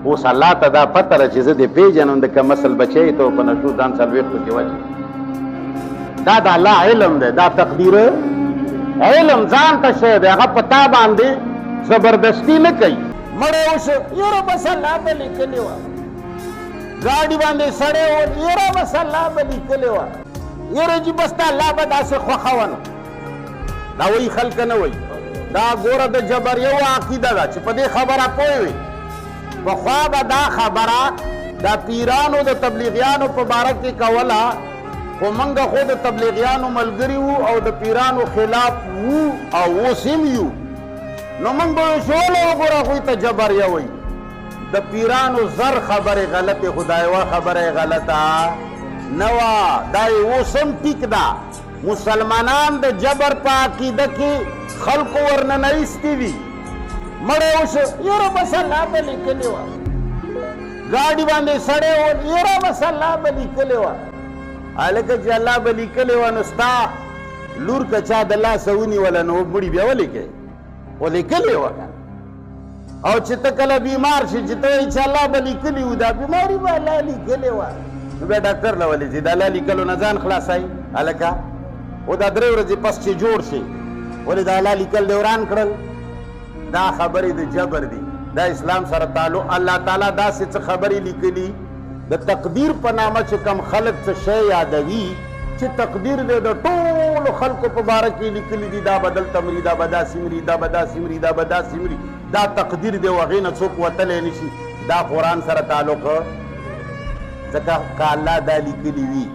اوس الله ته دا پته ده چې زه دې پېژنم د کم اصل بچی ته په نشو ځان څلوېښتو کې وچې دا د الله علم دی دا تقدیر علم ځان ته شی دی هغه په تا باندې زبردستي نه کوي مړی اوس یاره بس الله به لیکلې وه ګاډي باندې سړی و یاره بس الله به لیکلې وه یاره جي بس تا الله به داسې خوښه ونه دا وایي خلک نه وایي دا ګوره د جبر یو عقیده ده چې په دې خبره پوه وي پخوا به دا خبره د پیرانو د تبلیغیانو په باره کې کوله خو موږ خو د تبلیغیانو ملګري وو او د پیرانو خلاف وو او اوس هم یو نو موږ به شولو وګوره هغوی ته جبر یوئ د پیرانو زر خبرې غلطې خو دا یوه خبره یې غلطه نه وه دا یې اوس هم ټیک ده مسلمانان د جبر په عقیده کې خلکو ورننه ایستي دي مړی اوس یاره بس الله به لیکلې وه ګاډي باندې سړی و یاره بس الله به لیکلې وه هلکه چې الله به لیکلې وه نو ستا لور که چا د لاسه ونیوله نو مړي بیا ولیکئ خو لیکلې وه او چې ته کله بیمار شي چې ته وایي چې الله به لیکلي وو دا بیماري به الله لیکلې وه نو بیا ډاکټر له ولې ځي د الله لیکلو نه ځان خلاصوي هلکه خو دا 3 ورځې پس چې جوړ شي ولې د الله لیکل دې وران کړل دا خبرې د جبر دي دا اسلام سره تعلق الله تعالی داسې څه خبرې لیکلي د تقدیر په نامه چې کم خلک څه شی یادوي چې تقدیر دی د ټولو خلکو په باره کې لیکلي دي دا به دلته مري دا به داسې مري دا به داسې مري دا به داسې مري دا تقدیر دی و هغې نه څوک وتلی نه شي دا قرآن سره تعلق ځکه که الله دا لیکلي وي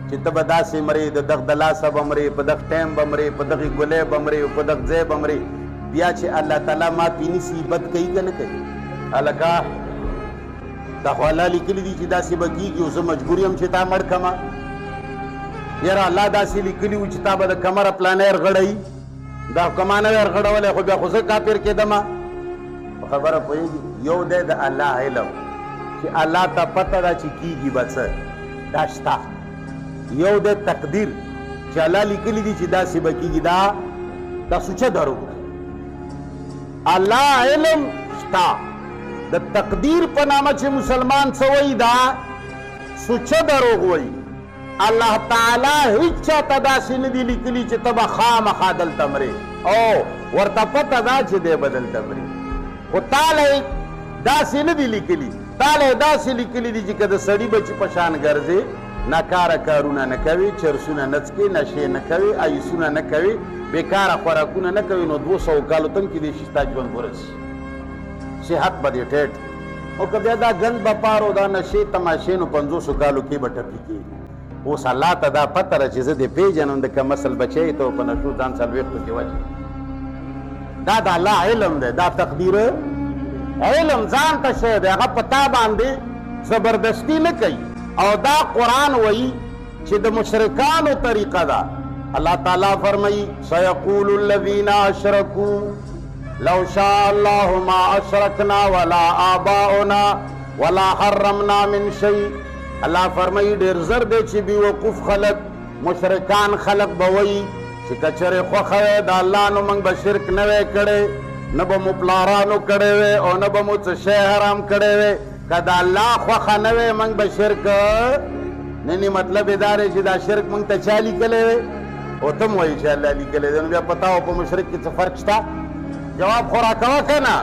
چې ته به داسې مرې د دغه د لاسه به مرې په دغه ټایم به مرې په دغې ګولۍ به مرې په دغه ځای به مرې بیا چې الله تعالی معافي نیسي بد کوي که نه کوي هلکه دا خو الله لیکلي دي چې داسې به کېږي او زه مجبور یم چې تا مړ کړمه یاره الله داسې لیکلي وو چې تا به د کمره پلانیر غړی دا کما نه وی ورغړولی خو بیا خو زه کافر کېدمه په خبره پوهېږي یو دی د الله علم چې الله ته پته ده چې کېږي به څه دا شته یو دی تقدیر چې الله لیکلي دي چې داسې به کېږي دا سوچه دروغ دی الله علم شته د تقدیر په نامه چې مسلمان څه وایي دا سوچه دروغ وایي الله تعالی هیڅ چاته داسې نه دي لیکلي چې ته به خامخا دلته مرې او ورته پته ده چې دی به دلته مرې خو تاله یې داسې نه دي لیکلي تاله یې داسې لیکلي دي چې که د سړي بچي په شان ګرځې ناکاره کارونه نه کوي چرسونه نه څکې نشې نه کوي ایسونه نه کوي بېکاره خوراکونه نه کوي نو 200 کالو ته هم کېدای شي ستا ژوند ورسي صحت به دې ټیټ او که بیا دا ګند بپار او دا نشې تماشې نو 500 کالو کې به ټپي کېږي اوس الله ته دا پته ده چې زه دې پېژنم د کم اصل بچی ته په نشو ځان څلوېښتو کې وچې دا د الله علم دی دا تقدیر علم ځان ته شی دی هغه په تا باندې زبردستي نه کوي او دا قرآن وایي چې د مشرکانو طریقه ده الله تعالی فرمایي سیقول الذین اشرکوا لو شاء الله ما اشرکنا ولا آباؤنا ولا حرمنا من شیء الله فرمایي ډېر زر دی چې بېوقوف خلک مشرکان خلک به وایي چې که چېرې خوښه وی د الله نو موږ به شرک نه وی کړی نه به مو پلارانو کړی وی او نه به مو څه شی حرام کړی وی که د الله خوښه نه وی موږ به شرک نه مطلب یې دا دی چې دا شرک موږ ته چا لیکلی وی او ته م وایي چې الله لیکلی دی نو بیا په تا او په مشرک کې څه فرق شته جواب خو راکوه که نه